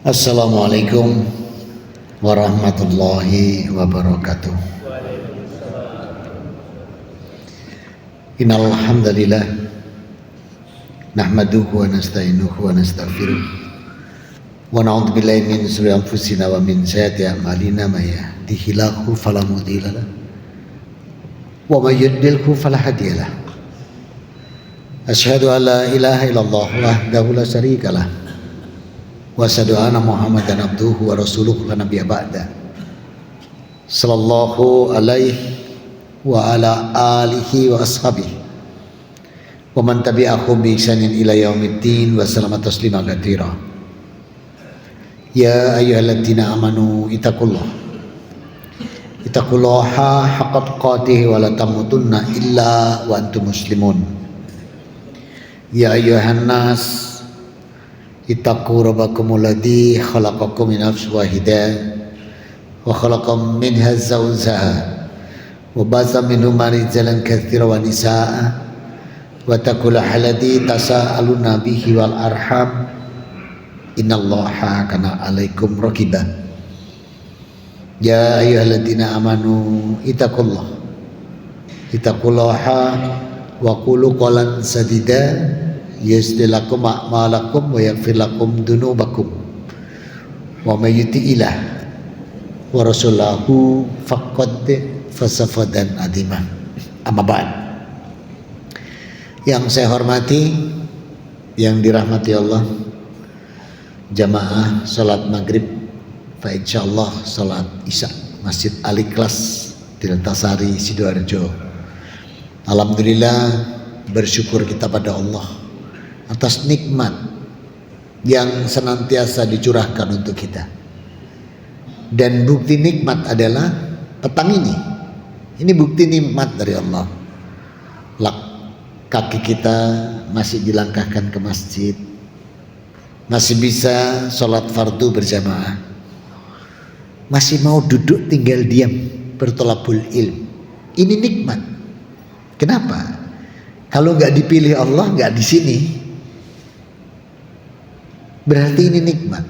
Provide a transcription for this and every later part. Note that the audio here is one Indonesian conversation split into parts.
Assalamualaikum warahmatullahi wabarakatuh. Innal hamdalillah nahmaduhu wa nasta'inuhu wa nastaghfiruh wa na'udzu billahi min shururi anfusina wa min sayyiati a'malina may yahdihillahu fala mudilla lahu wa may yudlilhu fala hadiya lahu. Asyhadu an la ilaha illallah wahdahu la syarika lah wa asyhadu anna Muhammadan abduhu wa rasuluhu la nabiyya ba'da. Sallallahu alaihi wa ala alihi wa ashabihi wa man tabi'ahum bi ihsanin ila yaumiddin wa sallama taslima katsira. Ya ayyuhalladzina amanu ittaqullaha haqqa tuqatih wa la tamutunna illa wa antum muslimun. Ya ayyuhan nas ittaqu rabbakumul ladzi khalaqakum min nafsin wahidah wa khalaqa minha zawjaha wa basa minhuma rijalan katsiran wa nisaa wa taqullaha alladzi tasaaluna bihi wal arham innallaha kana 'alaikum raqiba. Ya ayyuhalladzina amanu ittaqullaha wa qulu qawlan sadida yuslih lakum a'malakum wa yaghfir lakum dzunubakum wa may yuti'illah wa rasulahu faqad fasafadan adimah. Amma ba'd. Yang saya hormati, yang dirahmati Allah, jamaah salat maghrib fa insyaallah salat isya Masjid Al-Ikhlas di Lentasari Sidoarjo. Alhamdulillah, bersyukur kita pada Allah atas nikmat yang senantiasa dicurahkan untuk kita. Dan bukti nikmat adalah petang ini. Ini bukti nikmat dari Allah. Kaki kita masih dilangkahkan ke masjid, masih bisa sholat fardu berjamaah, masih mau duduk tinggal diam bertolabul ilm. Ini nikmat. Kenapa? Kalau nggak dipilih Allah, nggak di sini, berarti ini nikmat.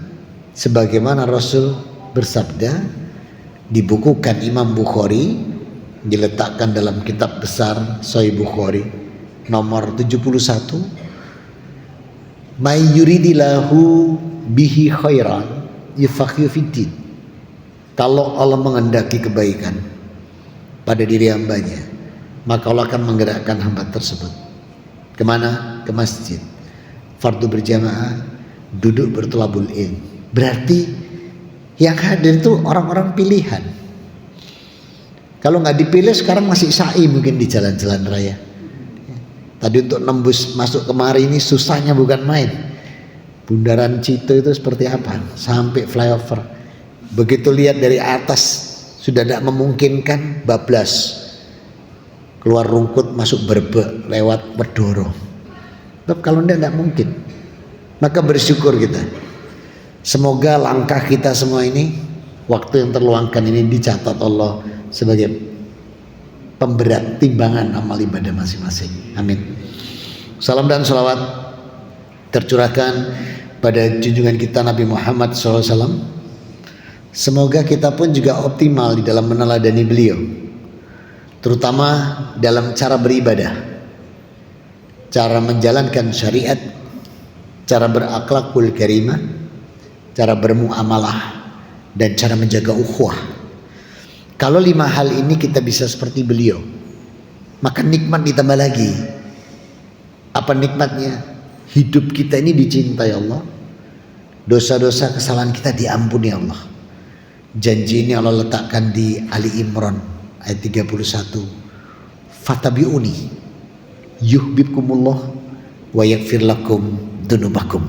Sebagaimana Rasul bersabda, dibukukan Imam Bukhari, diletakkan dalam kitab besar Sahih Bukhari nomor 71, may yuridillahu bihi khairan yufaqihu fiddin. Kalau Allah menghendaki kebaikan pada diri hambanya, maka Allah akan menggerakkan hamba tersebut kemana? Ke masjid, fardu berjamaah, duduk bertolabul ilm. Berarti yang hadir itu orang-orang pilihan. Kalau nggak dipilih sekarang masih sa'i mungkin di jalan-jalan raya. Tadi untuk nembus masuk kemari ini susahnya bukan main. Bundaran Cito itu seperti apa? Sampai flyover. Begitu lihat dari atas sudah tidak memungkinkan, bablas. Keluar Rungkut masuk Brebek lewat Wedoro. Tapi kalau tidak mungkin. Maka bersyukur kita. Semoga langkah kita semua ini, waktu yang terluangkan ini dicatat Allah sebagai pemberat timbangan amal ibadah masing-masing. Amin. Salam dan salawat tercurahkan pada junjungan kita Nabi Muhammad SAW. Semoga kita pun juga optimal di dalam meneladani beliau, terutama dalam cara beribadah, cara menjalankan syariat, cara berakhlakul karimah, cara bermuamalah, dan cara menjaga ukhuwah. Kalau 5 hal ini kita bisa seperti beliau, maka nikmat ditambah lagi. Apa nikmatnya? Hidup kita ini dicintai Allah, dosa-dosa kesalahan kita diampuni Allah. Janji ini Allah letakkan di Ali Imran ayat 31. Fatabi'uni yuhibbukumullah wa yaghfir lakum dzunubakum.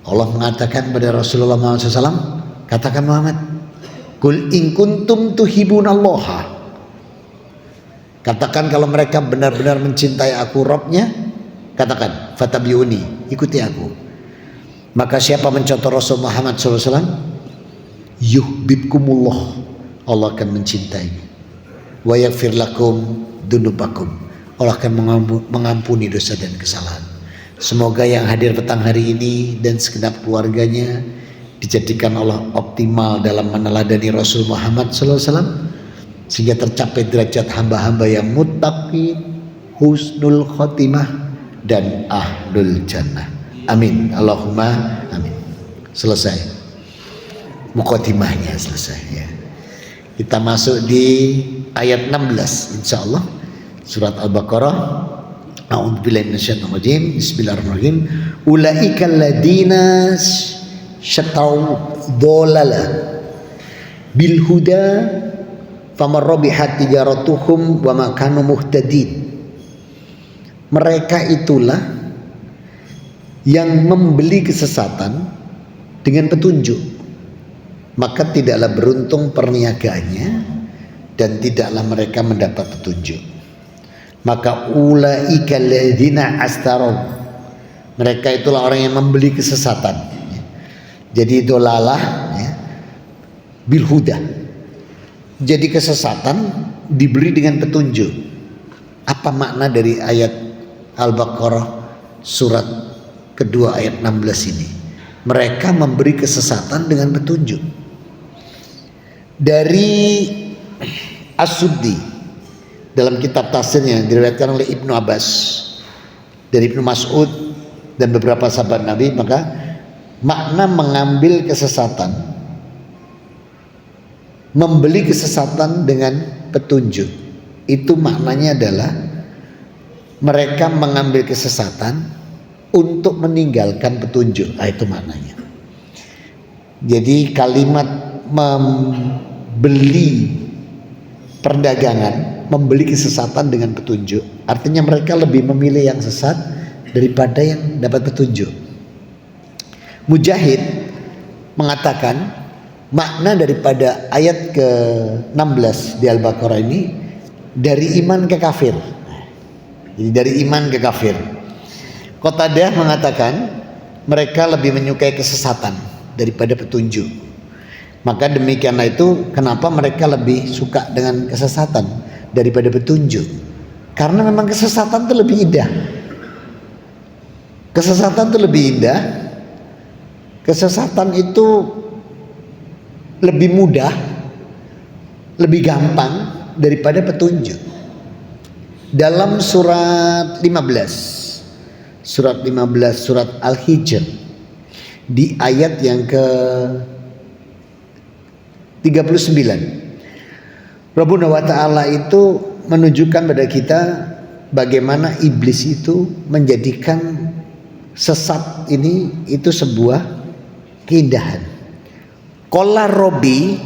Allah mengatakan pada Rasulullah SAW, katakan Muhammad, Qul in kuntum tuhibbunallaha. Katakan kalau mereka benar-benar mencintai aku, Rabbnya, katakan fatabi'uni, ikuti aku. Maka siapa mencontoh Rasul Muhammad SAW, yuhibbukumullah, Allah akan mencintai. Wa yaghfir lakum dzunubakum, Allah akan mengampuni dosa dan kesalahan. Semoga yang hadir petang hari ini dan segenap keluarganya dijadikan Allah optimal dalam meneladani Rasul Muhammad SAW, sehingga tercapai derajat hamba-hamba yang muttaqin, husnul khotimah, dan ahlul jannah. Amin, Allahumma amin. Selesai muqaddimahnya, selesai ya. Kita masuk di ayat 16 insyaallah, surat Al-Baqarah. A'udzubillahi minasyaitonir rajim. Bismillahirrahmanirrahim. Ulaikal ladina syatau dhalala bil huda famar rabihat tijaratuhum wa ma kanu muhtadin. Mereka itulah yang membeli kesesatan dengan petunjuk, maka tidaklah beruntung perniagaannya dan tidaklah mereka mendapat petunjuk. Maka ulaika alladzina astaru, mereka itulah orang yang membeli kesesatan. Jadi dolalah ya, bil huda. Jadi kesesatan dibeli dengan petunjuk. Apa makna dari ayat Al-Baqarah surat kedua ayat 16 ini? Mereka memberi kesesatan dengan petunjuk. Dari As-Suddi dalam kitab tafsirnya diriwayatkan oleh Ibnu Abbas dari Ibnu Mas'ud dan beberapa sahabat Nabi, maka makna mengambil kesesatan, membeli kesesatan dengan petunjuk, itu maknanya adalah mereka mengambil kesesatan untuk meninggalkan petunjuk. Itu maknanya. Jadi kalimat membeli perdagangan, membeli kesesatan dengan petunjuk, artinya mereka lebih memilih yang sesat daripada yang dapat petunjuk. Mujahid mengatakan makna daripada ayat ke-16 di Al-Baqarah ini dari iman ke kafir. Jadi dari iman ke kafir. Qatadah mengatakan mereka lebih menyukai kesesatan daripada petunjuk. Maka demikianlah itu kenapa mereka lebih suka dengan kesesatan daripada petunjuk. Karena memang kesesatan itu lebih indah. Kesesatan itu lebih indah. Kesesatan itu lebih mudah, lebih gampang daripada petunjuk. Dalam surat 15, surat Al-Hijr, di ayat yang ke 39, Rabbuna wa ta'ala itu menunjukkan pada kita bagaimana iblis itu menjadikan sesat ini itu sebuah keindahan. Qala Rabbi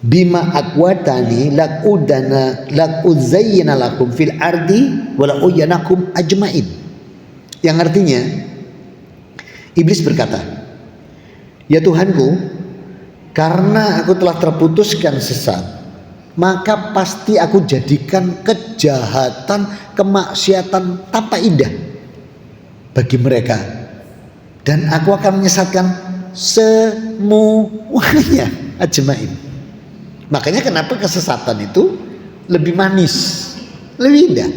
bima aqwatani laquzayyana lakum fil ardi wa la'uyanakum ajmain. Yang artinya iblis berkata, ya Tuhanku, karena aku telah terputuskan sesat, maka pasti aku jadikan kejahatan, kemaksiatan tampak indah bagi mereka, dan aku akan menyesatkan semuanya ajmain. Makanya kenapa kesesatan itu lebih manis, lebih indah.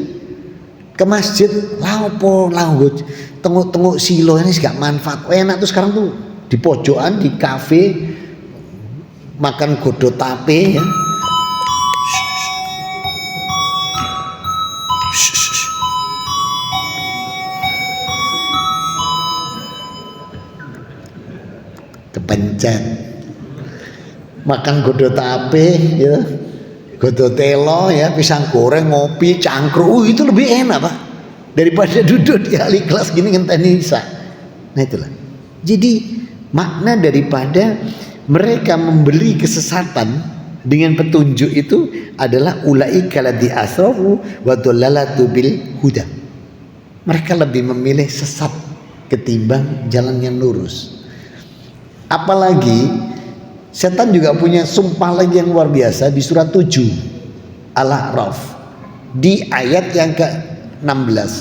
Ke masjid laupo langut tenguk-tenguk silo ini gak manfaat. Enak tuh sekarang tuh di pojokan di kafe makan godo tape ya. Kepencet makan godo tape ya, godo telo ya, pisang goreng, ngopi, cangkruk, itu lebih enak Pak daripada duduk di ahli kelas gini ngenteni Isa. Nah itulah. Jadi makna daripada mereka membeli kesesatan dengan petunjuk itu adalah ulaika ladzi asrafu wa dhalalatu bil huda. Mereka lebih memilih sesat ketimbang jalan yang lurus. Apalagi setan juga punya sumpah lagi yang luar biasa di surat 7 Al-A'raf di ayat yang ke-16.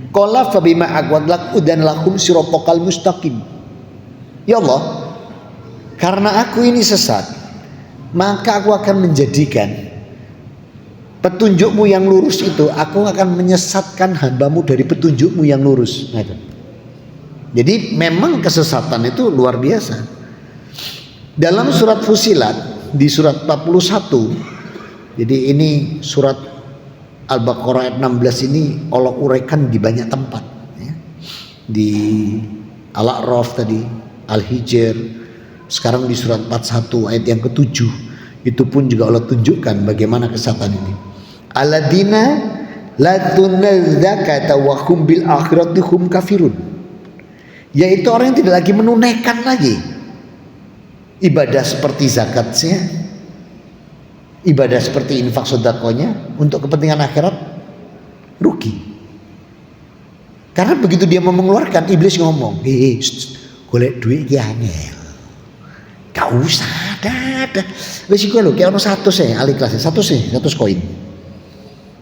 Qala fa bima aqwadlak udan lakum siratal mustaqim. Ya Allah, karena aku ini sesat, maka aku akan menjadikan petunjukmu yang lurus itu, aku akan menyesatkan hambamu dari petunjukmu yang lurus. Nah, itu. Jadi memang kesesatan itu luar biasa. Dalam surat Fusilat di surat 41, jadi ini surat Al-Baqarah ayat 16 ini Allah uraikan di banyak tempat ya. Di Al-A'raf tadi, Al-Hijr, sekarang di surat 41 ayat yang ke-7 itu pun juga Allah tunjukkan bagaimana kesesatan ini. Alladzina la tunadzakata wa hum bil akhirati hum kafirun, yaitu orang yang tidak lagi menunaikan lagi ibadah seperti zakatnya, ibadah seperti infak sedekahnya untuk kepentingan akhirat, rugi. Karena begitu dia mau mengeluarkan, iblis ngomong, golek duit ki angel. Gak usah, ada. Wis iku lho, kayak ono 100 ahli kelas 100 koin.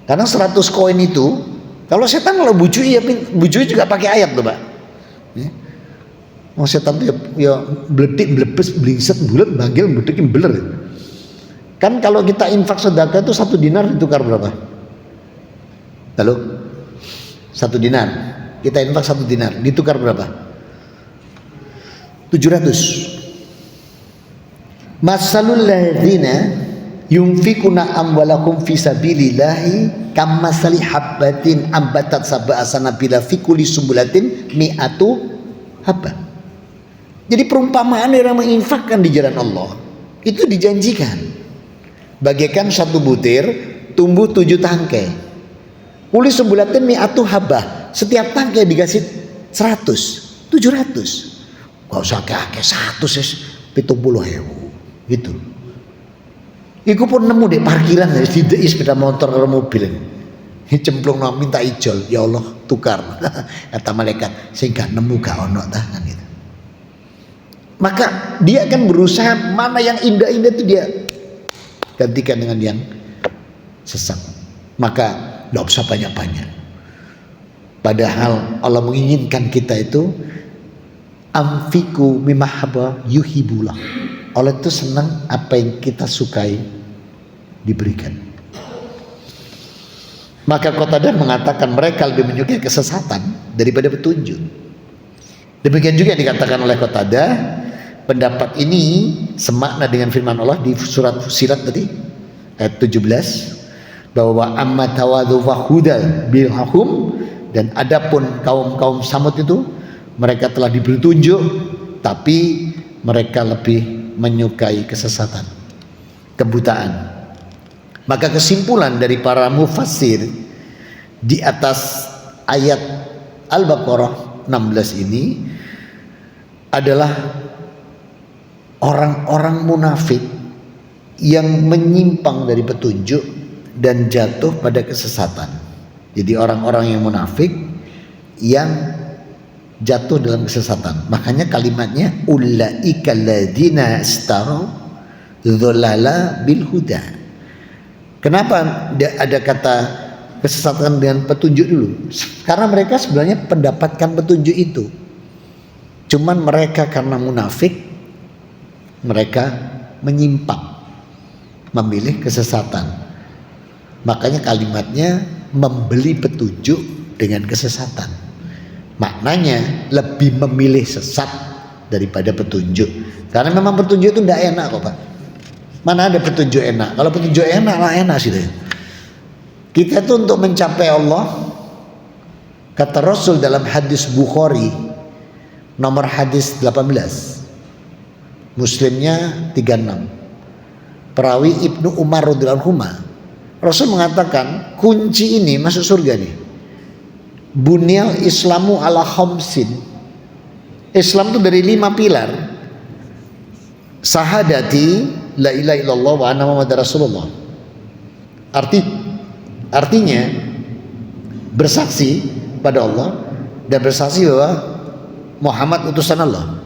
Karena 100 koin itu, kalau setan kalau bujui juga pakai ayat loh, Pak. Ya. Mau setan tuh ya bledik, blebes, blingset, bulat, banggil, bledekin beler. Kan kalau kita infak sedekah itu 1 dinar ditukar berapa? Lalu 1 dinar kita infak 1 dinar ditukar berapa? 700. Masalul ladzina yunfikuna amwalakum fisabilillahi kamasali habbatin ambatat sab'a sanabila fi kulli sumbulatin mi'atu habba. Jadi perumpamaan orang menginfakkan di jalan Allah itu dijanjikan bagaikan 1 butir tumbuh 7 tangkai. Kulli sumbulatin mi'atu habba, setiap tangkai dikasih 100, 700. Gak usah kakek 100 70.000 gitu. Iku pun nemu di parkiran dari didei sepeda motor atau mobil ini cemplung minta ijol, ya Allah tukar kata malaikat sehingga nemu gak ono tangan gitu. Maka dia akan berusaha mana yang indah-indah itu dia gantikan dengan yang sesat. Maka tidak usah banyak-banyak. Padahal Allah menginginkan kita itu amfiku mimahaba yuhibullah. Allah itu senang apa yang kita sukai diberikan. Maka Qatadah mengatakan mereka lebih menyukai kesesatan daripada petunjuk. Demikian juga yang dikatakan oleh Qatadah. Pendapat ini semakna dengan firman Allah di surat Fusilat tadi ayat 17 bahwa amma tawadhu wa hudal bilhum, dan adapun kaum Samud itu mereka telah diberi petunjuk tapi mereka lebih menyukai kesesatan, kebutaan. Maka kesimpulan dari para mufassir di atas ayat Al-Baqarah 16 ini adalah orang-orang munafik yang menyimpang dari petunjuk dan jatuh pada kesesatan. Jadi orang-orang yang munafik yang jatuh dalam kesesatan. Makanya kalimatnya ulaika alladzina istarau dzalala bil huda. Kenapa ada kata kesesatan dengan petunjuk dulu? Karena mereka sebenarnya mendapatkan petunjuk itu. Cuman mereka karena munafik, mereka menyimpang, memilih kesesatan. Makanya kalimatnya membeli petunjuk dengan kesesatan. Maknanya lebih memilih sesat daripada petunjuk. Karena memang petunjuk itu tidak enak kok Pak. Mana ada petunjuk enak? Kalau petunjuk enak lah enak sih. Kita tuh untuk mencapai Allah, kata Rasul dalam hadis Bukhari nomor hadis 18, Muslimnya 36, perawi Ibnu Umar radhiyallahu anhu, Rasul mengatakan kunci ini masuk surga nih. Bunyal Islamu ala khamsin. Islam itu dari 5 pilar. Sahadati la ilaha illallah wa anna muhammadar rasulullah. Artinya bersaksi pada Allah dan bersaksi bahwa Muhammad utusan Allah.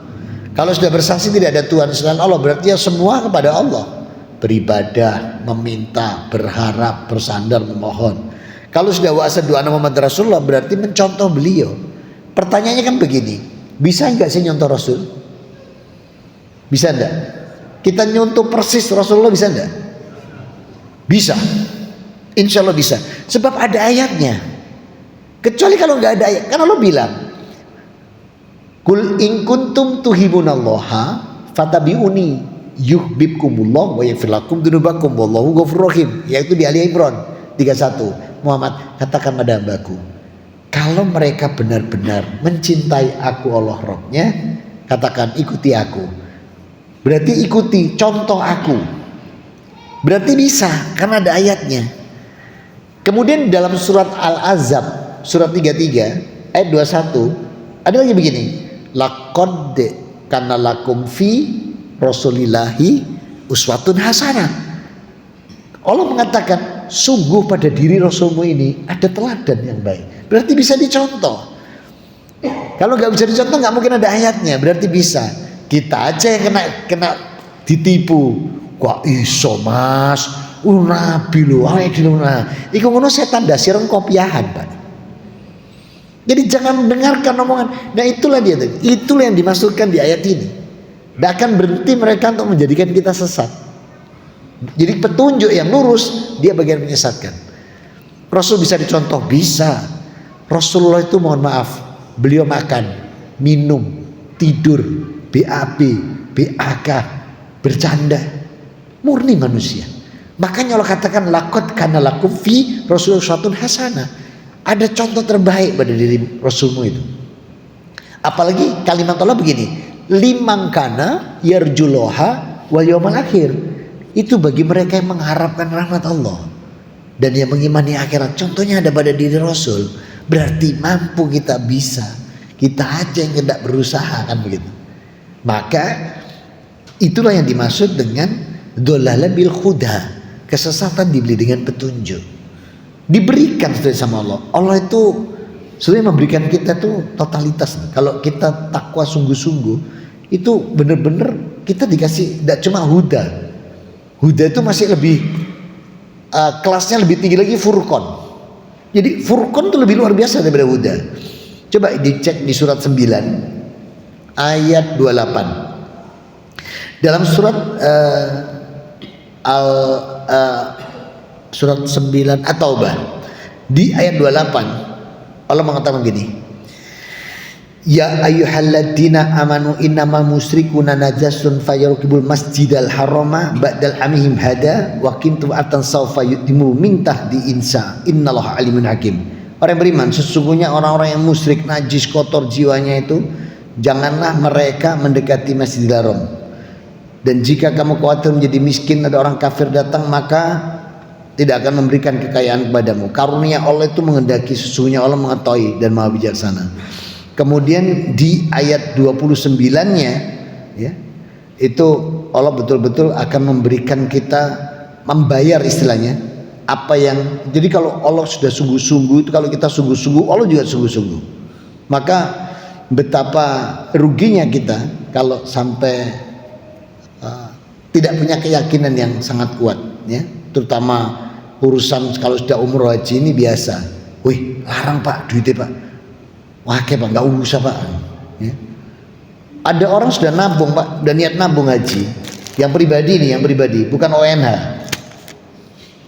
Kalau sudah bersaksi tidak ada Tuhan selain Allah, berarti ya semua kepada Allah. Beribadah, meminta, berharap, bersandar, memohon. Kalau sudah wa asyhadu anna muhammadar rasulullah, berarti mencontoh beliau. Pertanyaannya kan begini, bisa enggak sih nyontoh Rasul? Bisa enggak? Kita nyontoh persis Rasulullah, bisa enggak? Bisa. Insya Allah bisa. Sebab ada ayatnya. Kecuali kalau enggak ada ayat, kan Allah bilang Kul in kuntum tuhibunallaha fatabi'uni yuhibbukumullah wa yaghfir lakum dzunubakum wallahu ghafurur rahim, yaitu di Ali Imran 31. Muhammad, katakan pada hambaku, kalau mereka benar-benar mencintai aku Allah Rabbnya, katakan ikuti aku. Berarti ikuti contoh aku. Berarti bisa, karena ada ayatnya. Kemudian dalam surat Al-Ahzab surat 33 ayat 21 ada lagi begini, laqad kana lakum fi rasulillahi uswatun hasanah. Allah mengatakan sungguh pada diri Rasulmu ini ada teladan yang baik. Berarti bisa dicontoh. Kalau nggak bisa dicontoh nggak mungkin ada ayatnya. Berarti bisa. Kita aja yang kena ditipu. Kok iso mas? Nabi lu, iku ngono setan dasir kopiahan, Pak. Jadi jangan mendengarkan omongan. Nah itulah dia, itulah yang dimaksudkan di ayat ini. Tidak akan berhenti mereka untuk menjadikan kita sesat. Jadi petunjuk yang lurus, dia bagian menyesatkan. Rasul bisa dicontoh, bisa. Rasulullah itu mohon maaf, beliau makan, minum, tidur, BAB, BAK, bercanda, murni manusia. Makanya Allah katakan laqad kana lakum fi rasulillah uswatun hasanah. Ada contoh terbaik pada diri Rasulmu itu. Apalagi kalimat Allah begini, liman kana yarjullaha wal yawmal akhir. Itu bagi mereka yang mengharapkan rahmat Allah dan yang mengimani akhirat. Contohnya ada pada diri Rasul. Berarti mampu, kita bisa. Kita aja yang tidak berusaha, kan begitu. Maka itulah yang dimaksud dengan dhalala bil huda. Kesesatan dibeli dengan petunjuk. Diberikan sama Allah. Allah itu sebenarnya memberikan kita tuh totalitas. Kalau kita takwa sungguh-sungguh, itu benar-benar kita dikasih tidak cuma huda. Huda itu masih lebih kelasnya lebih tinggi lagi, furqan. Jadi furqan itu lebih luar biasa daripada huda. Coba dicek di surat 9 ayat 28. Dalam surat surat 9 At-Taubah di ayat 28 Allah mengatakan begini, ya ayyuhalladzina amanu innamal musyrikuna najasun fayarqibul masjidal harama ba'dal amihim hada wa qintu atan sawfa yutimu min tahdi insa innallaha alimun hakim. Orang yang beriman, sesungguhnya orang-orang yang musyrik, najis, kotor jiwanya itu, janganlah mereka mendekati Masjidil Haram. Dan jika kamu khawatir menjadi miskin, ada orang kafir datang, maka tidak akan memberikan kekayaan kepadamu. Karunia Allah itu menghendaki, sesungguhnya Allah mengetahui dan maha bijaksana. Kemudian di ayat 29-nya ya, itu Allah betul-betul akan memberikan kita, membayar istilahnya apa yang, jadi kalau Allah sudah sungguh-sungguh, itu kalau kita sungguh-sungguh, Allah juga sungguh-sungguh. Maka betapa ruginya kita kalau sampai tidak punya keyakinan yang sangat kuat ya, terutama urusan kalau sudah umroh haji ini biasa. Wih, larang Pak, duitnya Pak. Wah, Pak, nggak usah Pak. Ya. Ada orang sudah nabung Pak, udah niat nabung haji. Yang pribadi nih, yang pribadi, bukan ONH.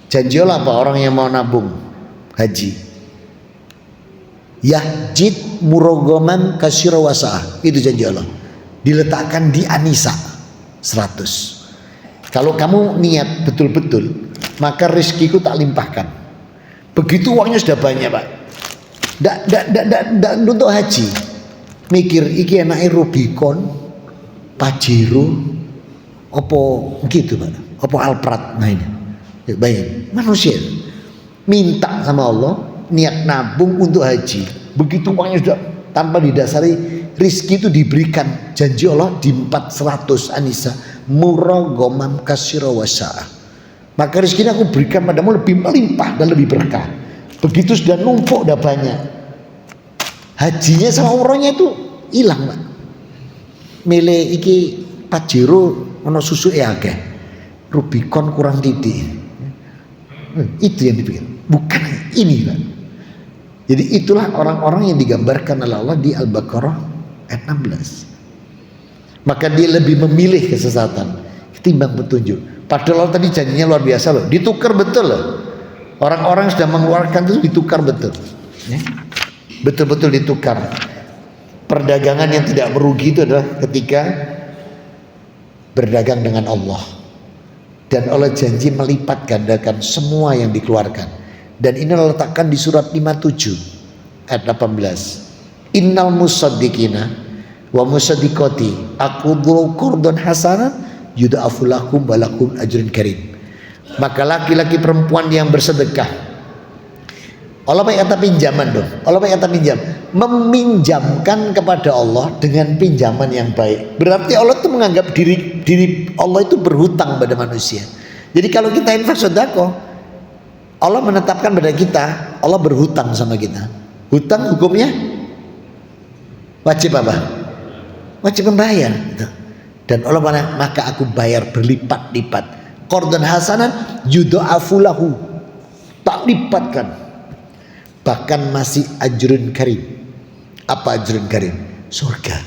Janjiolah Pak orang yang mau nabung haji. Yahjid murogoman kasyirawasah, itu janji Allah. Diletakkan di Anisa 100. Kalau kamu niat betul-betul, maka rezekiku tak limpahkan. Begitu uangnya sudah banyak Pak, ndak untuk haji, mikir iki enake Rubicon, Pajero, opo gitu Pak, opo Alphard. Nah ini bayang manusia minta sama Allah niat nabung untuk haji, begitu uangnya sudah tanpa didasari rizki itu diberikan. Janji Allah di 400 Anisa muragomam kasyirawasa, maka rizki ini aku berikan padamu lebih melimpah dan lebih berkah. Begitu sudah numpuk udah banyak, hajinya sama umrohnya itu hilang Pak. Milih iki Pajero ono susu akeh, Rubicon kurang titik. Itu yang dipikir, bukan ini Pak. Jadi itulah orang-orang yang digambarkan oleh Allah di Al-Baqarah ayat 16. Maka dia lebih memilih kesesatan ketimbang petunjuk. Padahal Allah tadi janjinya luar biasa loh, ditukar betul loh. Orang-orang sudah mengeluarkan itu ditukar betul ya? Betul-betul ditukar. perdagangan yang tidak merugi itu adalah ketika berdagang dengan Allah, dan Allah janji melipat gandakan semua yang dikeluarkan. Dan ini letakkan di surat 57 ayat 18. Innal musaddiqina wa musaddiqati aqudhu qurdan hasanan yudha'afu lakum wa lakum ajrun karim. Maka laki-laki perempuan yang bersedekah, Allah pakai kata pinjaman dong. Allah pakai kata pinjam, meminjamkan kepada Allah dengan pinjaman yang baik. Berarti Allah itu menganggap diri Allah itu berhutang pada manusia. Jadi kalau kita infak sedekah, Allah menetapkan pada kita, Allah berhutang sama kita. Hutang hukumnya wajib apa? Wajib membayar. Dan Allah maka aku bayar berlipat-lipat. Qardhan hasanan yudha'afu lahu, tak lipatkan. Bahkan masih ajrun karim. Apa ajrun karim? Surga,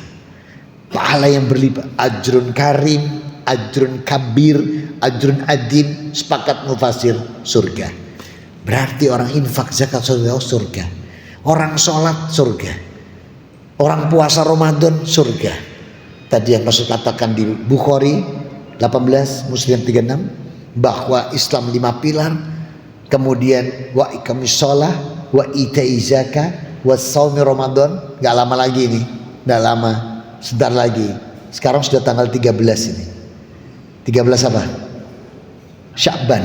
pahala yang berlipat. Ajrun karim, ajrun kabir, ajrun adim. Sepakat mufasir, surga. Berarti orang infak zakat sedekah surga, orang sholat surga, orang puasa Ramadan surga. Tadi yang Rasul katakan di Bukhari 18, Muslim 36, bahwa Islam 5 pilar, kemudian wa iqamis shalah, wa itai zakah, wa shaumi Ramadan. Gak lama lagi ini, gak lama, sebentar lagi. Sekarang sudah tanggal 13 ini. 13 apa? Sya'ban,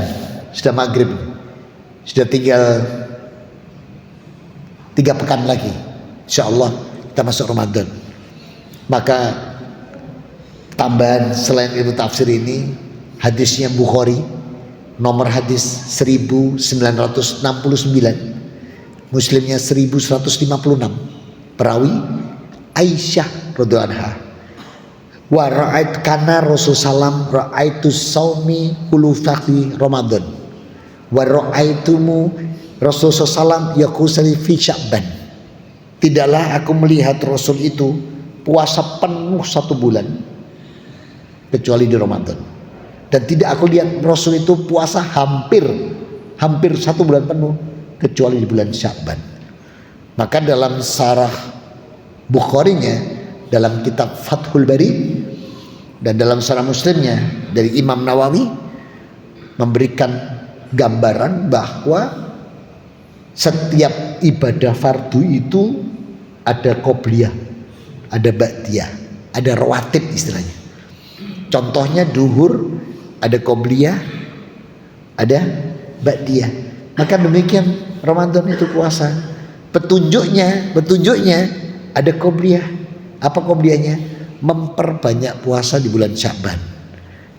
sudah maghrib, sudah tinggal 3 pekan lagi, insyaallah kita masuk Ramadan. Maka tambahan selain ilmu tafsir ini, hadisnya Bukhari nomor hadis 1969, Muslimnya 1156, perawi Aisyah radhiyallahu anha. Wa ra'ait kana Rasul sallam ra'aitu saumi hulufaqi Ramadan wa ra'aitumu Rasul sallam yaqusali fi Sya'ban. Tidaklah aku melihat Rasul itu puasa penuh 1 bulan kecuali di Ramadan, dan tidak aku lihat Rasul itu puasa hampir 1 bulan penuh kecuali di bulan Sya'ban. Maka dalam sarah Bukharinya, dalam kitab Fathul Bari, dan dalam sarah Muslimnya dari Imam Nawawi memberikan gambaran bahwa setiap ibadah fardu itu ada qobliyah, ada ba'diyah, ada rawatib istilahnya. Contohnya duhur ada qobliyah, ada ba'diyah. Maka demikian Ramadan itu puasa. Petunjuknya ada qobliyah. Apa qobliyahnya? Memperbanyak puasa di bulan Sya'ban.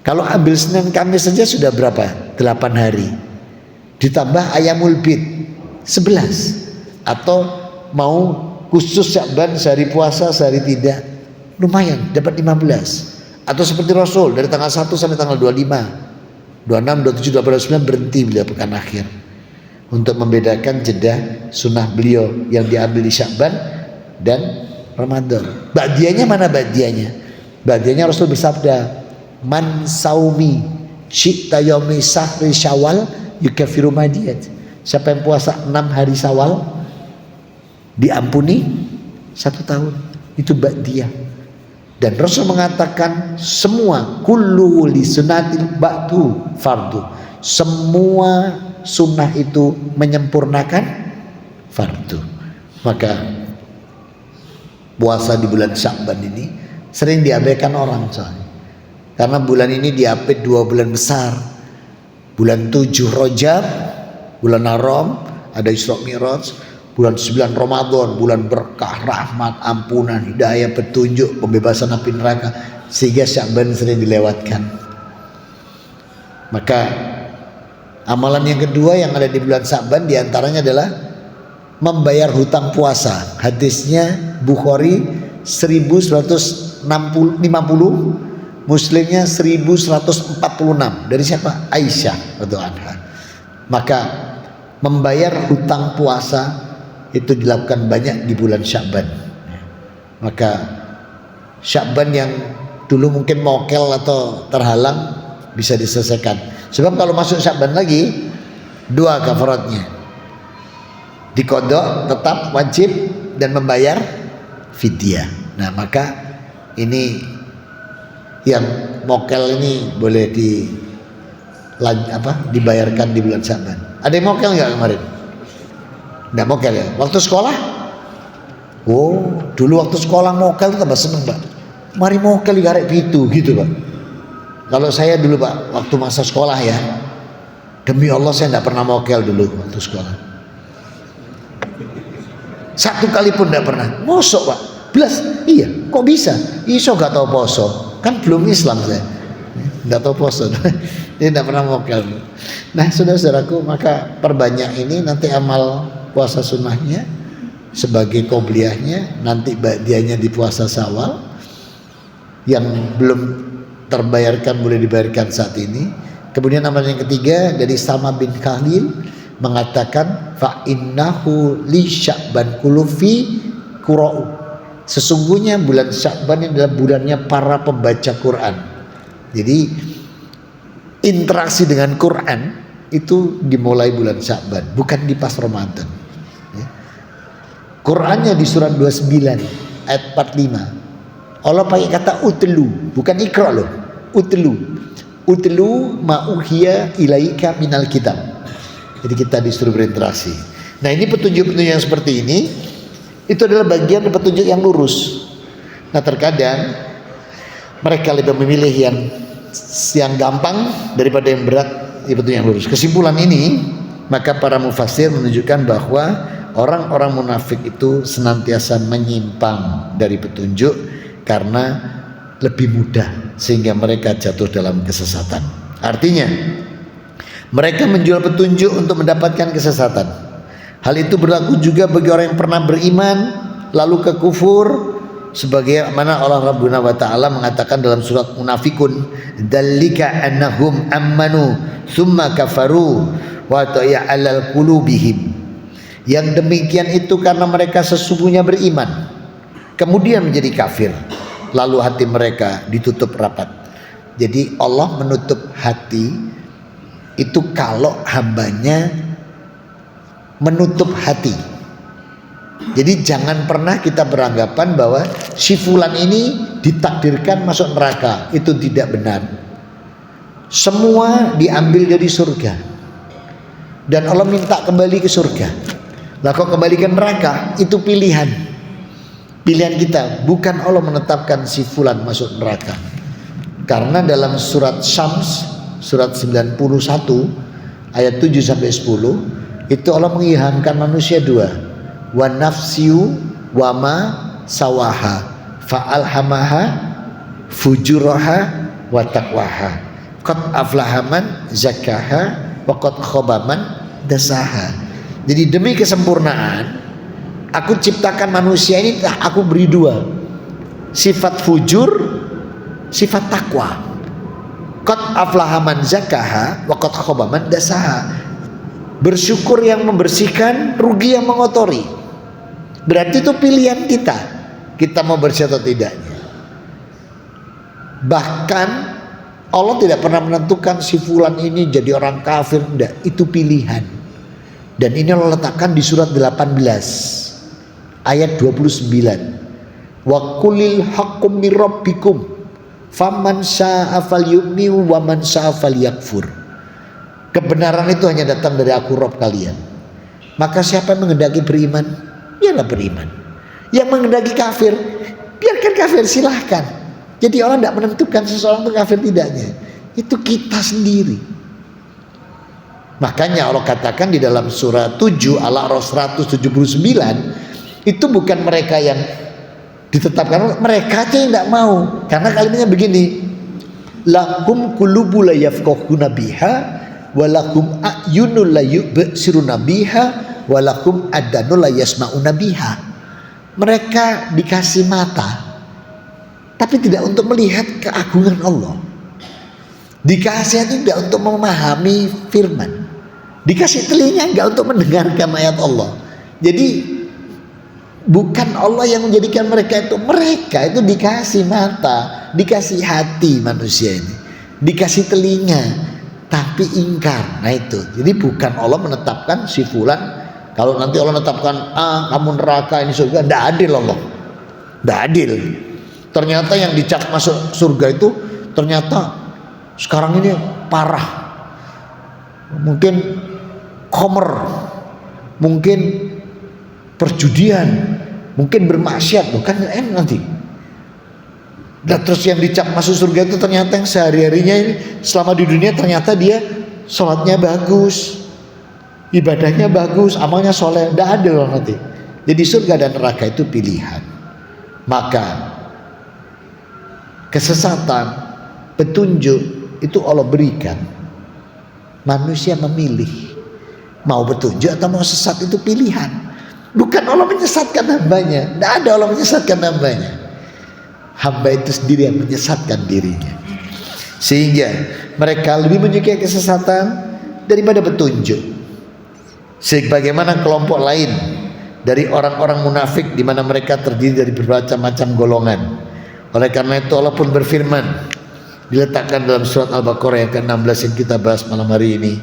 Kalau ambil Senin Kamis saja sudah berapa? 8 hari. Ditambah ayamul bid 11. Atau mau khusus Sya'ban sehari puasa sehari tidak, lumayan dapat 15. Atau seperti Rasul dari tanggal 1 sampai tanggal 25, 26, 27, 28, 29 berhenti beliau pekan akhir untuk membedakan jeda sunnah beliau yang diambil di Sya'ban dan Ramadan. Ba'diyahnya mana ba'diyahnya? Ba'diyahnya Rasul bersabda, man saumi syi'ta yaumi sahri syawal yukafiru madiyat. Siapa yang puasa 6 hari Syawal diampuni 1 tahun. Itu ba'diyah. Dan Rasul mengatakan semua kullu li sunnatil ba'du fardu. Semua sunnah itu menyempurnakan fardu. Maka puasa di bulan Sya'ban ini sering diabaikan orang soalnya. Karena bulan ini diapit 2 bulan besar. Bulan 7 Rajab, bulan Haram, ada Isra Mi'raj. Bulan 9 Ramadan, bulan berkah, rahmat, ampunan, hidayah, petunjuk, pembebasan api neraka. Sehingga Sya'ban sering dilewatkan. Maka amalan yang kedua yang ada di bulan Sya'ban diantaranya adalah membayar hutang puasa. Hadisnya Bukhari 1150, Muslimnya 1146. Dari siapa? Aisyah radhiyallahu anha. Maka membayar hutang puasa itu dilakukan banyak di bulan Sya'ban. Maka Sya'ban yang dulu mungkin mokel atau terhalang bisa diselesaikan. Sebab kalau masuk Sya'ban lagi 2 kafaratnya, dikodok tetap wajib dan membayar fidyah. Nah, maka ini yang mokel ini boleh dibayarkan di bulan Sya'ban. Ada yang mokel nggak kemarin? Nggak mokel ya? Waktu sekolah? Oh, dulu waktu sekolah mokel tambah seneng, Pak. Mari mokel di garek pitu gitu, Pak. Kalau saya dulu, Pak, waktu masa sekolah ya, demi Allah saya nggak pernah mokel dulu waktu sekolah. Satu kali pun nggak pernah. Mosok, Pak? Belas? Iya. Kok bisa? Iso gak tahu poso. Kan belum Islam saya. Nggak tahu poso. Dia nggak pernah mokel. Nah, saudara-saudaraku, maka perbanyak ini nanti amal puasa sunnahnya sebagai qobliyahnya, nanti ba'diyahnya di puasa Syawal. Yang belum terbayarkan boleh dibayarkan saat ini. Kemudian amal yang ketiga dari Salma bin Khalil mengatakan fa innahu li Sya'ban kulufi qura'u. Sesungguhnya bulan Sya'ban ini adalah bulannya para pembaca Quran. Jadi interaksi dengan Quran itu dimulai bulan Sya'ban, bukan di pas Ramadan. Qurannya di surat 29 ayat 45. Allah pakai kata utlu, bukan ikra loh. Utlu ma'uhiya ilaika minal kitab. Jadi kita disuruh berinteraksi. Nah, ini petunjuk-petunjuk yang seperti ini itu adalah bagian dari petunjuk yang lurus. Nah, terkadang mereka lebih memilih yang gampang daripada yang berat, di petunjuk yang lurus. Kesimpulan ini, maka para mufassir menunjukkan bahwa orang-orang munafik itu senantiasa menyimpang dari petunjuk karena lebih mudah sehingga mereka jatuh dalam kesesatan. Artinya mereka menjual petunjuk untuk mendapatkan kesesatan. Hal itu berlaku juga bagi orang yang pernah beriman lalu ke kufur, sebagaimana Allah Rabbuna wa ta'ala mengatakan dalam surat Munafikun, dzalika annahum ammanu tsumma kafaru wa ta'alal qulubihim. Yang demikian itu karena mereka sesungguhnya beriman kemudian menjadi kafir, lalu hati mereka ditutup rapat. Jadi Allah menutup hati itu kalau hambanya menutup hati. Jadi jangan pernah kita beranggapan bahwa si fulan ini ditakdirkan masuk neraka. Itu tidak benar. Semua diambil dari surga dan Allah minta kembali ke surga. Lah kok kembali ke neraka? Itu pilihan kita, bukan Allah menetapkan si fulan masuk neraka. Karena dalam surat Syams surat 91 ayat 7 sampai 10 itu Allah mengilhamkan manusia dua, wa nafsiu wa ma sawaha fa alhamaha fujuraha wa taqwaha qad aflahaman zakaha wa qad khabaman dasaha. Jadi demi kesempurnaan aku ciptakan manusia ini, aku beri dua, sifat fujur, sifat takwa. Qad aflahaman zakaha wa qad khabaman dasaha. Bersyukur yang membersihkan, rugi yang mengotori. Berarti itu pilihan kita mau bersih atau tidaknya. Bahkan Allah tidak pernah menentukan si fulan ini jadi orang kafir, enggak, itu pilihan. Dan ini Allah letakkan di surat 18 ayat 29. Wa qulil haqqum mir rabbikum faman syaa'a falyu'min wa man syaa'a falyakfur. Kebenaran itu hanya datang dari aku Rabb kalian. Maka siapa yang menghendaki beriman, biarlah beriman. Yang menghendaki kafir, biarkan kafir, silahkan. Jadi Allah tidak menentukan seseorang itu kafir tidaknya. Itu kita sendiri. Makanya Allah katakan di dalam surah 7 Al-A'raf 179, itu bukan mereka yang ditetapkan, mereka aja yang tidak mau. Karena kalimatnya begini, lahum qulubu la yafqahuna biha walakum a'yunul la yubsiruna biha walakum adanul la yasma'una biha. Mereka dikasih mata tapi tidak untuk melihat keagungan Allah. Dikasih itu tidak untuk memahami firman. Dikasih telinga enggak untuk mendengarkan ayat Allah. Jadi bukan Allah yang menjadikan mereka itu dikasih mata, dikasih hati manusia ini, dikasih telinga tapi ingkar. Nah itu, jadi bukan Allah menetapkan si fulan. Kalau nanti Allah menetapkan kamu neraka ini surga, tidak adil Allah. Tidak adil. Ternyata yang dicap masuk surga itu ternyata sekarang ini parah. Mungkin khomer, mungkin perjudian, mungkin bermaksiat, bukan nanti. Dan terus yang dicap masuk surga itu ternyata yang sehari-harinya ini selama di dunia ternyata dia sholatnya bagus, ibadahnya bagus, amalnya soleh. Tidak adil nanti. Jadi surga dan neraka itu pilihan. Maka kesesatan, petunjuk itu Allah berikan. Manusia memilih mau petunjuk atau mau sesat, itu pilihan. Bukan Allah menyesatkan hambanya. Tidak ada Allah menyesatkan hambanya. Hamba itu sendiri yang menyesatkan dirinya. Sehingga mereka lebih menyukai kesesatan daripada petunjuk. Sebagaimana kelompok lain dari orang-orang munafik, di mana mereka terdiri dari bermacam-macam golongan. Oleh karena itu Allah pun berfirman, diletakkan dalam surat Al-Baqarah yang ke-16 yang kita bahas malam hari ini.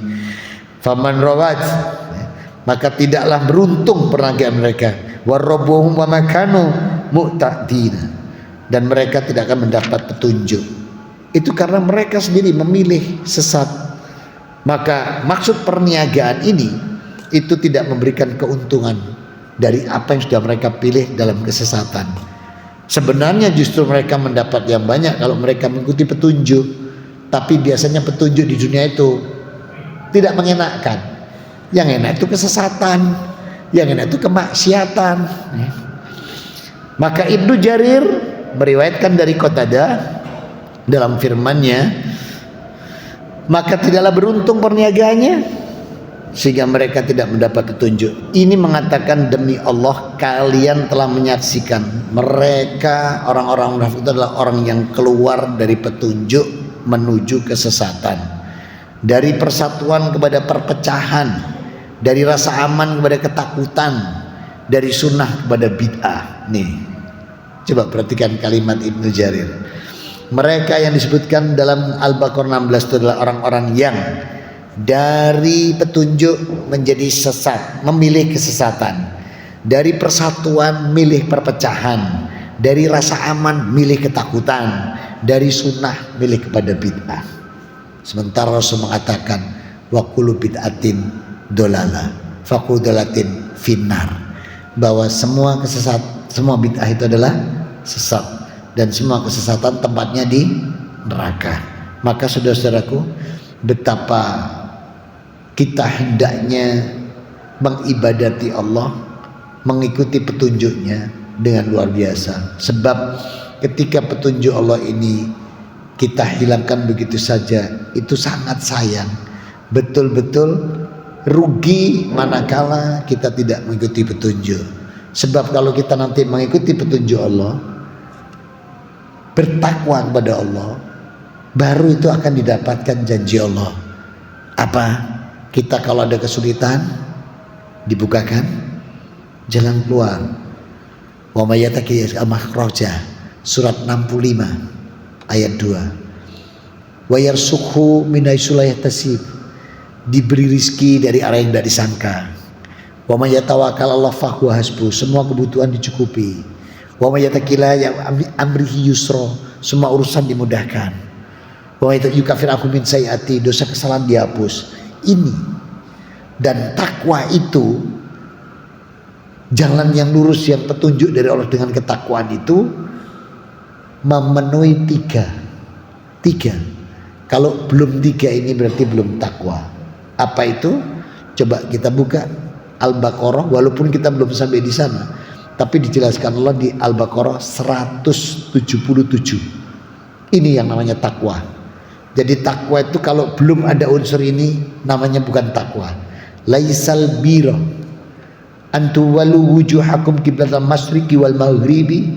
Faman rawat, maka tidaklah beruntung perangaian mereka. Warabbuhum wa makanu mu'tadina, dan mereka tidak akan mendapat petunjuk. Itu karena mereka sendiri memilih sesat. Maka maksud perniagaan ini itu tidak memberikan keuntungan dari apa yang sudah mereka pilih dalam kesesatan. Sebenarnya justru mereka mendapat yang banyak kalau mereka mengikuti petunjuk. Tapi biasanya petunjuk di dunia itu tidak mengenakkan. Yang enak itu kesesatan, yang enak itu kemaksiatan. Maka Ibnu Jarir meriwayatkan dari Qatadah dalam firman-Nya, maka tidaklah beruntung perniagaannya sehingga mereka tidak mendapat petunjuk. Ini mengatakan demi Allah kalian telah menyaksikan mereka orang-orang munafik itu adalah orang yang keluar dari petunjuk menuju kesesatan, dari persatuan kepada perpecahan, dari rasa aman kepada ketakutan, dari sunnah kepada bid'ah. Nih, coba perhatikan kalimat Ibnu Jarir. Mereka yang disebutkan dalam Al-Baqarah 16 itu adalah orang-orang yang dari petunjuk menjadi sesat, memilih kesesatan, dari persatuan milih perpecahan, dari rasa aman milih ketakutan, dari sunnah milih kepada bid'ah. Sementara Rasul mengatakan wa kullu bid'atin dolala fa kullu dolatin finnar, bahwa semua bid'ah itu adalah sesat dan semua kesesatan tempatnya di neraka. Maka saudara-saudaraku, betapa kita hendaknya mengibadati Allah, mengikuti petunjuknya dengan luar biasa. Sebab ketika petunjuk Allah ini kita hilangkan begitu saja, itu sangat sayang. Betul-betul rugi manakala kita tidak mengikuti petunjuk. Sebab kalau kita nanti mengikuti petunjuk Allah, bertakwa kepada Allah, baru itu akan didapatkan janji Allah. Apa? Kita kalau ada kesulitan, dibukakan jalan keluar. Wa may yattaqi makhraja, surat 65 ayat 2. Wa yarsukhu min haitsu la yahtasib, diberi rizki dari arah yang tidak disangka. Wa may yatawakkal 'ala Allah fahuwa hasbuh, semua kebutuhan dicukupi. Wa may yattaqilla ya amrihi yusra, semua urusan dimudahkan. Wa may yukafir anhu min sayyiati, dosa kesalahan dihapus. Ini dan takwa itu, jalan yang lurus, yang petunjuk dari Allah dengan ketakwaan itu memenuhi tiga. Kalau belum tiga ini berarti belum takwa. Apa itu? Coba kita buka Al-Baqarah, walaupun kita belum sampai di sana, tapi dijelaskan Allah di Al-Baqarah 177. Ini yang namanya takwa. Jadi takwa itu kalau belum ada unsur ini namanya bukan takwa. Laisal birra antu walu wujuhakum qiblatal masyriqi wal maghribi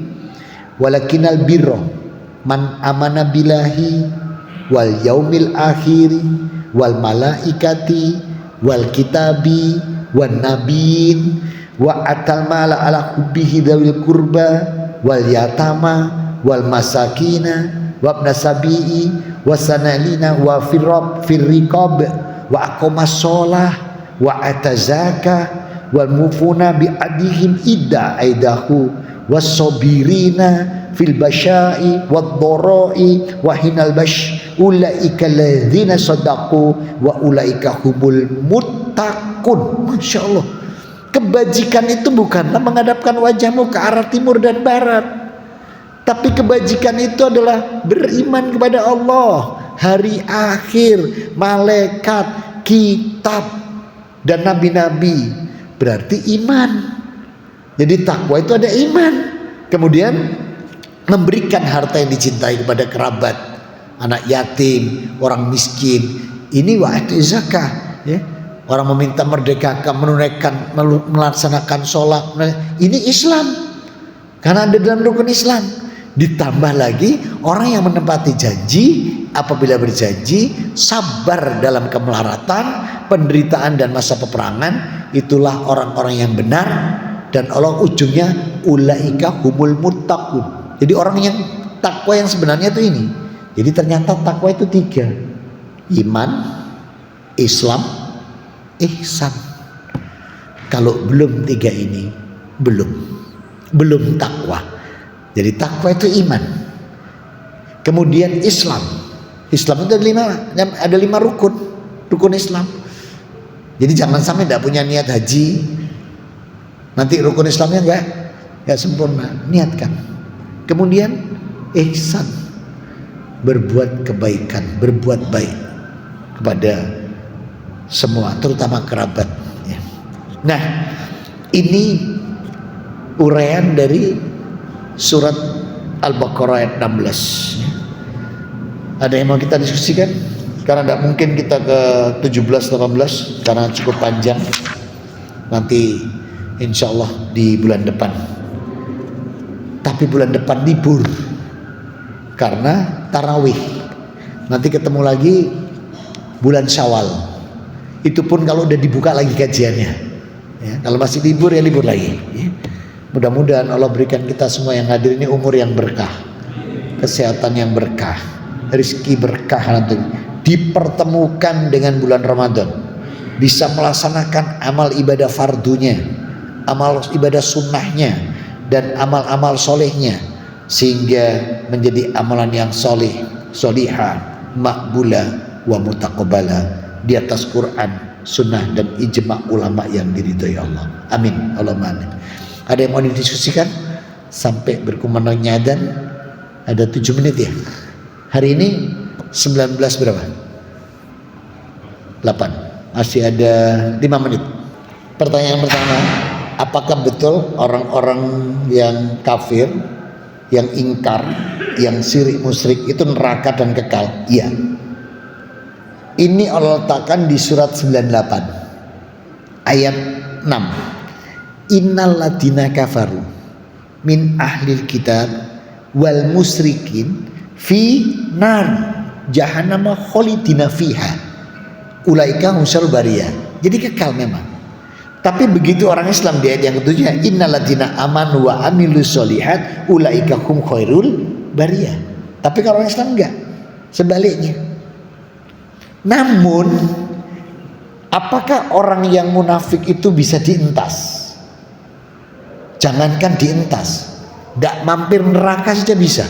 walakinal birra man amana billahi wal yaumil akhiri wal malaikati wal kitabi wan nabiyyin wa atal mala ala hubbihi dzawil qurba wal yatama wal masakina wabna sabi'i wasanalina wa firriqab wa aqamas sholah wa atazaka wal mufuna bi adihim idda aidahu was-sabirina fil basyai wad-dharai wa hinal bash ulaika alladzina sadaqu wa ulaika humul muttaqun. Masya Allah, kebajikan itu bukanlah menghadapkan wajahmu ke arah timur dan barat, tapi kebajikan itu adalah beriman kepada Allah, hari akhir, malaikat, kitab, dan nabi-nabi. Berarti iman. Jadi takwa itu ada iman. Kemudian memberikan harta yang dicintai kepada kerabat, anak yatim, orang miskin. Ini wa'atu zakah, ya. Orang meminta merdekakan, menunaikan, melaksanakan sholat. Ini Islam, karena ada dalam rukun Islam. Ditambah lagi orang yang menepati janji, apabila berjanji, sabar dalam kemelaratan, penderitaan dan masa peperangan. Itulah orang-orang yang benar. Dan Allah ujungnya ulaika humul muttaqun. Jadi orang yang takwa yang sebenarnya itu ini. Jadi ternyata takwa itu 3: iman, Islam, ihsan. Kalau belum 3 ini, belum takwa. Jadi takwa itu iman. Kemudian Islam. Islam itu ada 5 rukun Islam. Jadi jangan sampai tidak punya niat haji, nanti rukun Islamnya enggak sempurna. Niatkan. Kemudian ihsan, berbuat kebaikan, berbuat baik kepada semua, terutama kerabat. Nah, ini uraian dari surat Al-Baqarah ayat 16. Ada yang mau kita diskusikan? Karena tidak mungkin kita ke 17-18 karena cukup panjang. Nanti insya Allah di bulan depan. Tapi bulan depan libur karena tarawih. Nanti ketemu lagi bulan Syawal. Itu pun kalau udah dibuka lagi kajiannya, ya. Kalau masih libur ya libur lagi, ya. Mudah-mudahan Allah berikan kita semua yang hadir ini umur yang berkah, kesehatan yang berkah, rezeki berkah, nanti dipertemukan dengan bulan Ramadan, bisa melaksanakan amal ibadah fardunya, amal ibadah sunnahnya, dan amal-amal solehnya, sehingga menjadi amalan yang soleh, solihah, makbula, wa mutaqabbala, di atas Quran, sunnah, dan ijma' ulama yang diridhoi Allah. Amin. Allahumma amin. Ada yang mau didiskusikan? Sampai berkumandangnya adzan. Ada 7 menit ya. Hari ini 19 berapa? 8. Masih ada 5 menit. Pertanyaan pertama, apakah betul orang-orang yang kafir, yang ingkar, yang syirik musyrik itu neraka dan kekal? Iya. Ini Allah letakkan di surat 98 ayat 6. Innal ladina kafaru min ahlil kitab wal musyrikin fi nar jahannam khalidina fiha ulaika husar bariyah. Jadi kekal memang. Tapi begitu orang Islam di ayat yang ketujuh, innal ladina amanu wa amilus solihat ulaika hum khairul bariyah. Tapi kalau orang Islam enggak, sebaliknya. Namun apakah orang yang munafik itu bisa dientas? Jangankan dientas, gak mampir neraka saja bisa.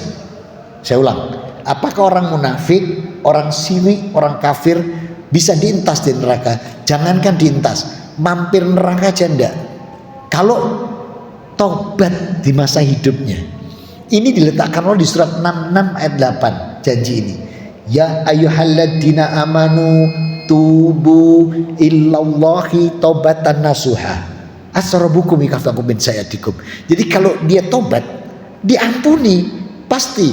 Saya ulang, apakah orang munafik, orang syirik, orang kafir bisa dientas di neraka? Jangankan dientas, mampir neraka aja enggak. Kalau taubat di masa hidupnya. Ini diletakkan di surat 66 ayat 8, janji ini. Ya ayyuhalladzina amanu tubu illallahi taubatan nasuha asrabukum ikafakum min sayatikum. Jadi kalau dia tobat diampuni, pasti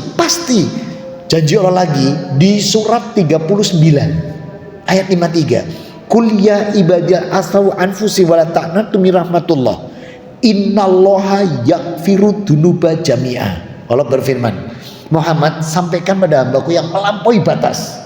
janji Allah lagi di surat 39 ayat 53. Qul ya ibadiy asau anfusi wala taqnatu min rahmatullah innallaha yaghfiru dzunuba jami'a. Allah berfirman, Muhammad, sampaikan pada hambaku yang melampaui batas.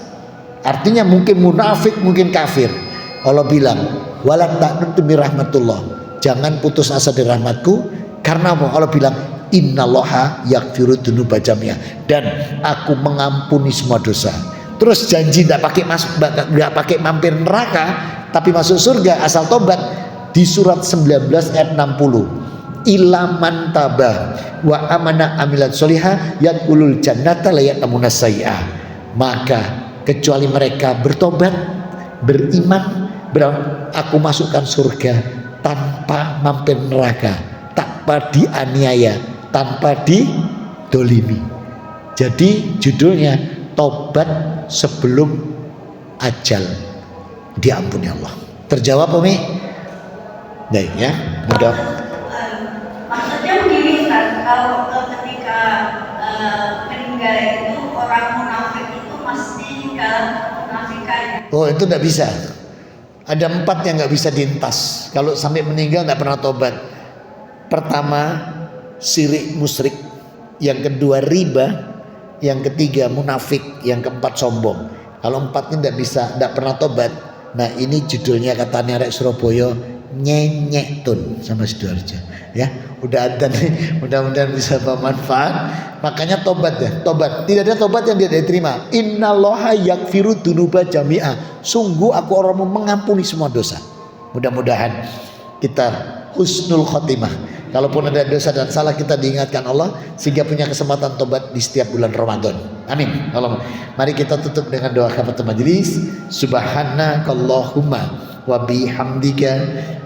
Artinya mungkin munafik, mungkin kafir. Allah bilang, wala taqnatu min rahmatullah, jangan putus asa dari rahmatku. Karena Allah bilang, innallaha yaghfiru dzunuba jami'a, dan aku mengampuni semua dosa. Terus janji tidak pakai mampir neraka, tapi masuk surga asal tobat di surat 19 ayat 60. ilaman tabah wa amana amilat solihah yadkhulul jannata la ya'lamuna sayyi'ah. Maka kecuali mereka bertobat, beriman, aku masukkan surga tanpa mampir neraka, tanpa dianiaya, tanpa didolimi. Jadi judulnya tobat sebelum ajal diampuni Allah. Terjawab Umi? Baik ya, mudah. Maksudnya begini kan, kalau ketika meninggal itu orang munafik itu mesti dalam munafikannya. Oh itu tidak bisa. Ada 4 yang nggak bisa dientas. Kalau sampai meninggal nggak pernah tobat. Pertama syirik musyrik, yang kedua riba, yang ketiga munafik, yang keempat sombong. Kalau 4 ini tidak bisa, tidak pernah tobat. Nah ini judulnya katanya Rek Surabaya nyenyek tun sama Sidoarjo ya. Udah ada nih, mudah-mudahan bisa bermanfaat. Makanya tobat ya, tobat. Tidak ada tobat yang tidak diterima. Innallaha yaghfiru dzunuba jami'a. Sungguh aku orang mengampuni semua dosa. Mudah-mudahan kita husnul khotimah. Kalaupun ada dosa dan salah kita diingatkan Allah sehingga punya kesempatan tobat di setiap bulan Ramadan. Amin. Allahumma. Mari kita tutup dengan doa kafatul majelis. Subhanakallahumma wa bihamdika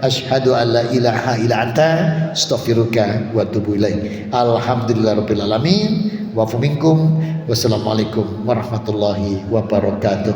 asyhadu an la ilaha illa anta astaghfiruka wa atubu ilaik. Alhamdulillahirabbil alamin. Wa minkum. Wassalamualaikum warahmatullahi wabarakatuh.